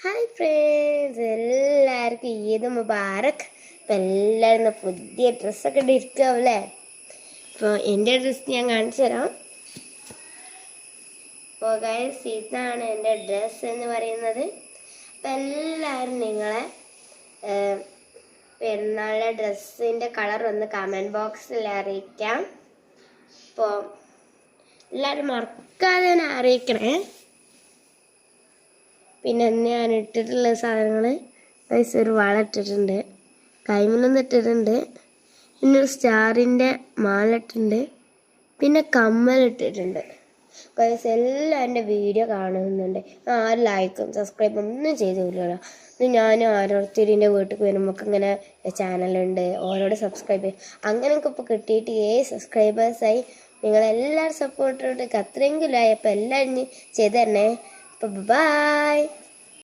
Hi friends, എല്ലാവർക്കും ഈദ് മുബാറക്. ഇപ്പം എല്ലാവരും പുതിയ ഡ്രസ്സൊക്കെ ഇരിക്കാവല്ലേ? ഇപ്പോൾ എൻ്റെ ഡ്രസ്സ് ഞാൻ കാണിച്ചു തരാം. ഇപ്പോൾ ഗൈസ്, ഇതാണ് എൻ്റെ ഡ്രസ്സ് എന്ന് പറയുന്നത്. അപ്പം എല്ലാവരും നിങ്ങളെ പെരുന്നാളിലെ ഡ്രസ്സിൻ്റെ കളർ ഒന്ന് കമൻറ്റ് ബോക്സിൽ അറിയിക്കാം. അപ്പോൾ എല്ലാവരും മറക്കാതെ തന്നെ അറിയിക്കണേ. പിന്നെ ഞാൻ ഇട്ടിട്ടുള്ള സാധനങ്ങൾ ഒരു വള ഇട്ടിട്ടുണ്ട്, കൈമലൊന്ന് ഇട്ടിട്ടുണ്ട്, പിന്നെ ഒരു സ്റ്റാറിൻ്റെ മാല ഇട്ടിട്ടുണ്ട്, പിന്നെ കമ്മൽ ഇട്ടിട്ടുണ്ട്. ഗൈസ്, എല്ലാം എൻ്റെ വീഡിയോ കാണുന്നുണ്ട്. ആരും ലൈക്കും സബ്സ്ക്രൈബും ഒന്നും ചെയ്തില്ലല്ലോ. ഞാൻ ഓരോരുത്തരിൻ്റെ വീട്ടിൽ വരുമ്പോൾ ഇങ്ങനെ ചാനലുണ്ട്, ഓരോട് സബ്സ്ക്രൈബ് ചെയ്യും. അങ്ങനെയൊക്കെ ഇപ്പോൾ കിട്ടിയിട്ട് സബ്സ്ക്രൈബേഴ്സായി. നിങ്ങളെല്ലാവരും സപ്പോർട്ടോട്ട് അത്രയെങ്കിലും ആയി. അപ്പോൾ എല്ലാവരും ചെയ്ത് തരണേ. അപ്പോൾ ബൈ.